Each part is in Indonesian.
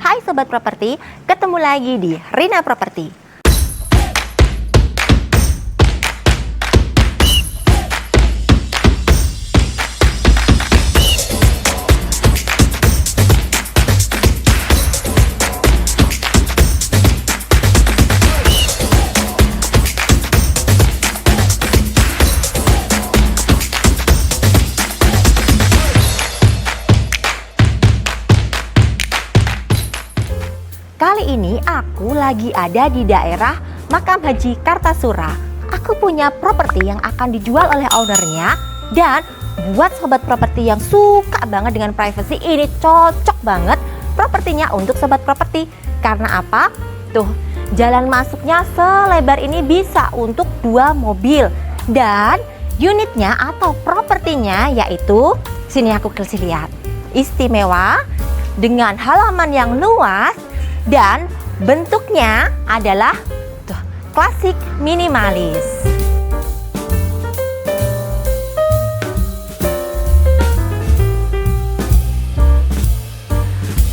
Hai Sobat Properti, ketemu lagi di Rina Properti. Kali ini aku lagi ada di daerah Makam Haji Kartasura. Aku punya properti yang akan dijual oleh ownernya. Dan buat sobat properti yang suka banget dengan privacy, ini cocok banget propertinya untuk sobat properti. Karena apa? Tuh, jalan masuknya selebar ini bisa untuk 2 mobil. Dan unitnya atau propertinya yaitu, sini aku kasih lihat, istimewa dengan halaman yang luas. Dan bentuknya adalah tuh, klasik minimalis.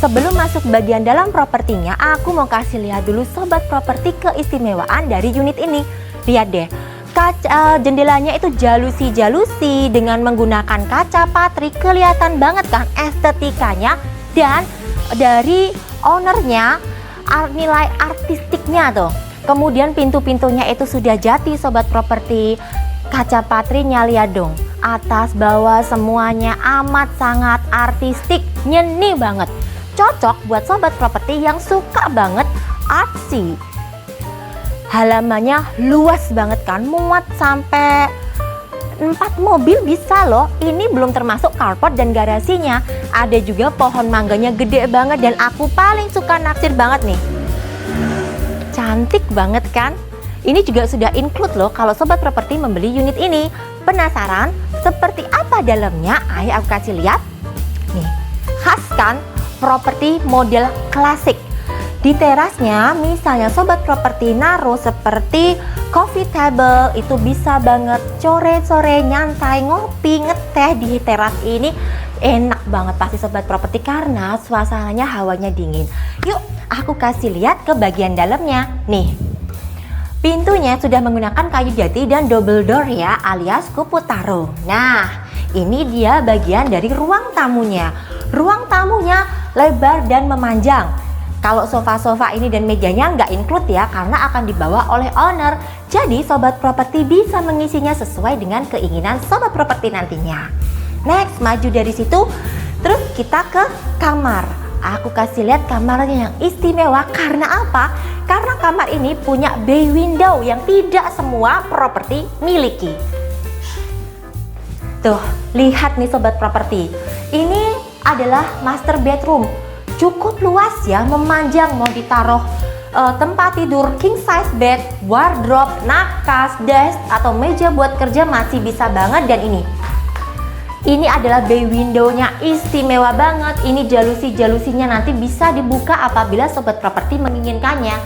Sebelum masuk bagian dalam propertinya, aku mau kasih lihat dulu sobat properti keistimewaan dari unit ini. Lihat deh, kaca jendelanya itu jalusi dengan menggunakan kaca patri, kelihatan banget kan estetikanya. Dan dari ownernya nilai artistiknya tuh. Kemudian pintu-pintunya itu sudah jati sobat properti. Kaca patrinya lihat dong, atas bawah semuanya amat sangat artistik, nyeni banget. Cocok buat sobat properti yang suka banget artsy. Halamannya luas banget kan, muat sampai 4 mobil bisa loh. Ini belum termasuk carport dan garasinya. Ada juga pohon mangganya gede banget. Dan aku paling suka naksir banget nih, cantik banget kan. Ini juga sudah include loh kalau sobat properti membeli unit ini. Penasaran seperti apa dalamnya? Ayo aku kasih lihat. Nih, khas kan properti model klasik. Di terasnya misalnya sobat properti naruh seperti coffee table, itu bisa banget sore-sore nyantai ngopi ngeteh di teras ini. Enak banget pasti sobat properti karena suasananya hawanya dingin. Yuk aku kasih lihat ke bagian dalamnya. Nih, pintunya sudah menggunakan kayu jati dan double door ya, alias kupu tarung. Nah, ini dia bagian dari ruang tamunya. Ruang tamunya lebar dan memanjang. Kalau sofa-sofa ini dan mejanya nggak include ya, karena akan dibawa oleh owner. Jadi sobat properti bisa mengisinya sesuai dengan keinginan sobat properti nantinya. Next, maju dari situ, terus kita ke kamar. Aku kasih lihat kamarnya yang istimewa. Karena apa? Karena kamar ini punya bay window yang tidak semua properti miliki. Tuh, lihat nih sobat properti. Ini adalah master bedroom. Cukup luas ya, memanjang, mau ditaruh tempat tidur, king size bed, wardrobe, nakas, desk, atau meja buat kerja masih bisa banget. Dan ini adalah bay window-nya istimewa banget. Ini jalusinya nanti bisa dibuka apabila sobat properti menginginkannya.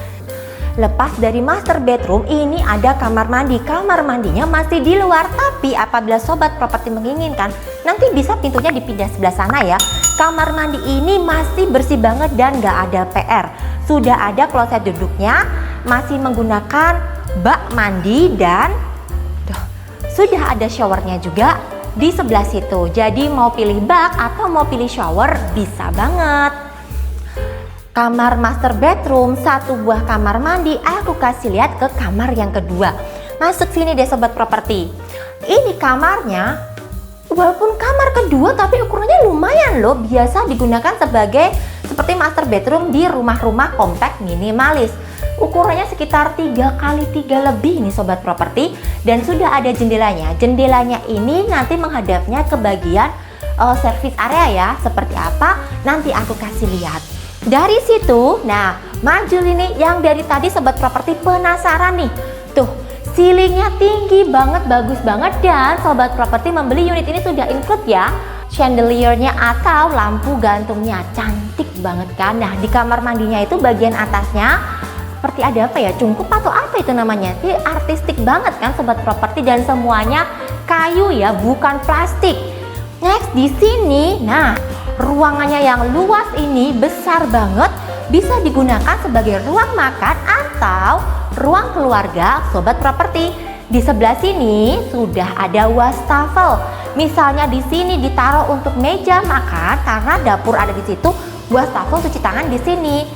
Lepas dari master bedroom, ini ada kamar mandi. Kamar mandinya masih di luar, tapi apabila sobat properti menginginkan, nanti bisa pintunya dipindah sebelah sana ya. Kamar mandi ini masih bersih banget dan gak ada PR. Sudah ada kloset duduknya, masih menggunakan bak mandi, dan sudah ada showernya juga di sebelah situ. Jadi mau pilih bak atau mau pilih shower bisa banget. Kamar master bedroom, 1 buah kamar mandi. Aku kasih lihat ke kamar yang kedua. Masuk sini deh sobat properti. Ini kamarnya, walaupun kamar kedua tapi ukurannya lumayan loh. Biasa digunakan sebagai seperti master bedroom di rumah-rumah kompak minimalis. Ukurannya sekitar 3x3 lebih nih sobat properti. Dan sudah ada jendelanya. Jendelanya ini nanti menghadapnya ke bagian service area ya. Seperti apa? Nanti aku kasih lihat. Dari situ, nah maju ini yang dari tadi sobat properti penasaran nih. Tuh, ceilingnya tinggi banget, bagus banget. Dan sobat properti membeli unit ini sudah include ya chandeliernya atau lampu gantungnya. Cantik banget kan. Nah, di kamar mandinya itu bagian atasnya seperti ada apa ya, cungkup atau apa itu namanya. Ini artistik banget kan sobat properti, dan semuanya kayu ya, bukan plastik. Next di sini, nah ruangannya yang luas ini besar banget bisa digunakan sebagai ruang makan atau ruang keluarga sobat properti. Di sebelah sini sudah ada wastafel. Misalnya di sini ditaruh untuk meja makan karena dapur ada di situ, wastafel cuci tangan di sini.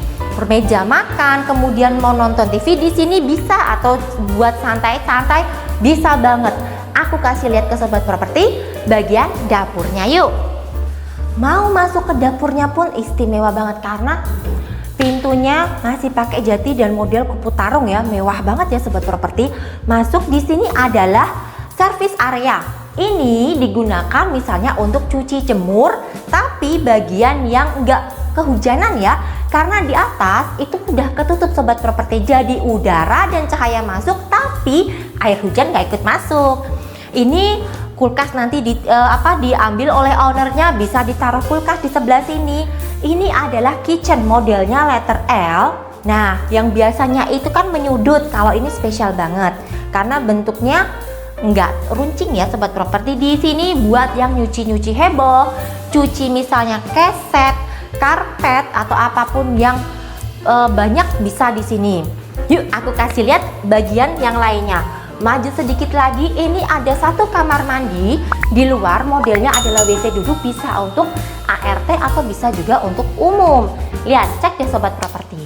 Meja makan, kemudian mau nonton TV di sini bisa, atau buat santai-santai bisa banget. Aku kasih lihat ke sobat properti bagian dapurnya yuk. Mau masuk ke dapurnya pun istimewa banget karena pintunya masih pakai jati dan model kupu tarung ya, mewah banget ya sobat properti. Masuk di sini adalah service area. Ini digunakan misalnya untuk cuci jemur, tapi bagian yang enggak kehujanan ya, karena di atas itu udah ketutup sobat properti, jadi udara dan cahaya masuk tapi air hujan nggak ikut masuk. Ini kulkas nanti diambil oleh ownernya, bisa ditaruh kulkas di sebelah sini. Ini adalah kitchen modelnya letter L. Nah, yang biasanya itu kan menyudut, kalau ini spesial banget karena bentuknya nggak runcing ya sobat properti. Di sini buat yang nyuci-nyuci heboh, cuci misalnya keset, karpet atau apapun yang banyak bisa di sini. Yuk aku kasih lihat bagian yang lainnya. Maju sedikit lagi, ini ada satu kamar mandi. Di luar modelnya adalah WC duduk, bisa untuk ART atau bisa juga untuk umum. Lihat, cek deh sobat properti.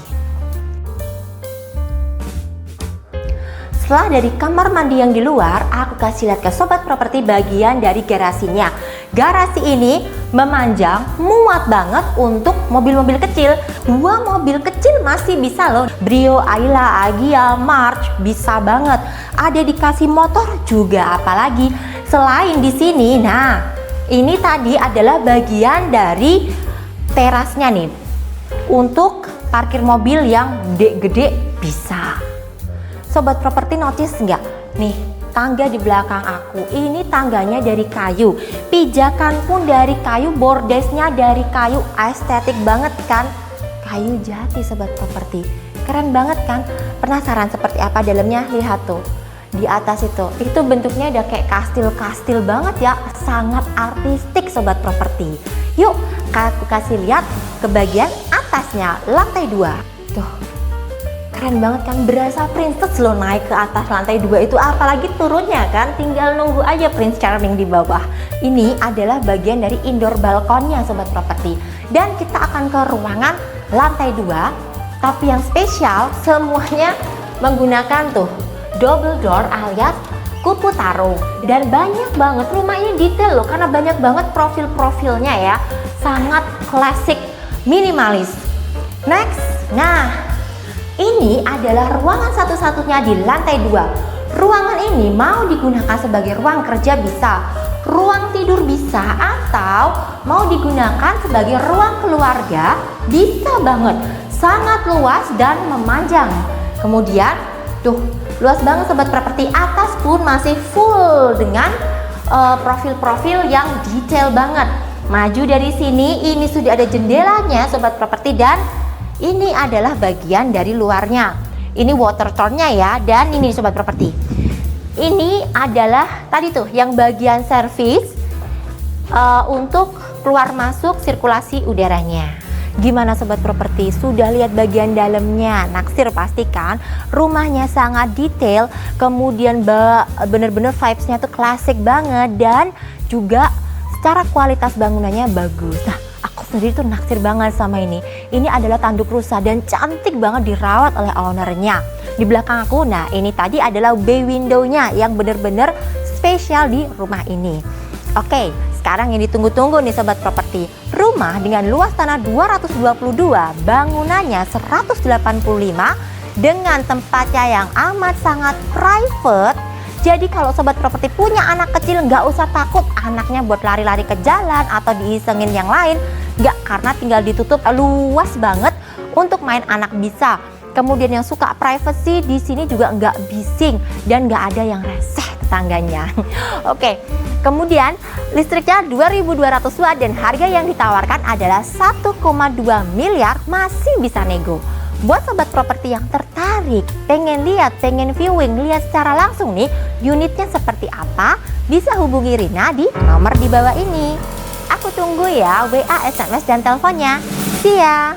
Setelah dari kamar mandi yang di luar, aku kasih lihat ke sobat properti bagian dari garasinya. Garasi ini memanjang, muat banget untuk mobil-mobil kecil. 2 mobil kecil masih bisa loh. Brio, Ayla, Agia, March bisa banget. Ada dikasih motor juga, apalagi selain di sini. Nah, ini tadi adalah bagian dari terasnya nih. Untuk parkir mobil yang gede-gede bisa. Sobat properti notice nggak? Nih, tangga di belakang aku, ini tangganya dari kayu, pijakan pun dari kayu, bordesnya dari kayu, estetik banget kan? Kayu jati sobat properti, keren banget kan? Penasaran seperti apa dalamnya? Lihat tuh, di atas itu bentuknya udah kayak kastil-kastil banget ya, sangat artistik sobat properti. Yuk, aku kasih lihat ke bagian atasnya, lantai 2. Tuh, keren banget kan, berasa princess loh naik ke atas lantai 2 itu, apalagi turunnya kan tinggal nunggu aja Prince Charming di bawah. Ini adalah bagian dari indoor balkonnya sobat properti, dan kita akan ke ruangan lantai 2, tapi yang spesial semuanya menggunakan tuh double door alias kupu tarung, dan banyak banget, rumah ini detail loh karena banyak banget profil-profilnya ya, sangat klasik minimalis. Next, nah ini adalah ruangan satu-satunya di lantai 2. Ruangan ini mau digunakan sebagai ruang kerja bisa, ruang tidur bisa, atau mau digunakan sebagai ruang keluarga bisa banget. Sangat luas dan memanjang. Kemudian tuh luas banget sobat properti, atas pun masih full dengan profil-profil yang detail banget. Maju dari sini, ini sudah ada jendelanya sobat properti, dan ini adalah bagian dari luarnya. Ini water tone-nya ya, dan ini sobat properti. Ini adalah tadi tuh yang bagian service untuk keluar masuk sirkulasi udaranya. Gimana sobat properti? Sudah lihat bagian dalamnya? Naksir pasti kan? Rumahnya sangat detail, kemudian bener-bener vibes-nya tuh klasik banget, dan juga secara kualitas bangunannya bagus. Nah, aku sendiri tuh naksir banget sama ini. Ini adalah tanduk rusa dan cantik banget dirawat oleh ownernya. Di belakang aku, nah ini tadi adalah bay window-nya yang bener-bener spesial di rumah ini. Oke, sekarang yang ditunggu-tunggu nih sobat properti. Rumah dengan luas tanah 222, bangunannya 185, dengan tempatnya yang amat sangat private. Jadi kalau sobat properti punya anak kecil, nggak usah takut anaknya buat lari-lari ke jalan atau diisengin yang lain. Nggak, karena tinggal ditutup, luas banget untuk main anak bisa. Kemudian yang suka privacy di sini juga nggak bising dan nggak ada yang reseh tetangganya. Oke, kemudian listriknya 2200 watt dan harga yang ditawarkan adalah 1,2 miliar, masih bisa nego. Buat sobat properti yang tertarik, pengen lihat, pengen viewing, lihat secara langsung nih unitnya seperti apa, bisa hubungi Rina di nomor di bawah ini. Aku tunggu ya WA, SMS, dan teleponnya. See ya!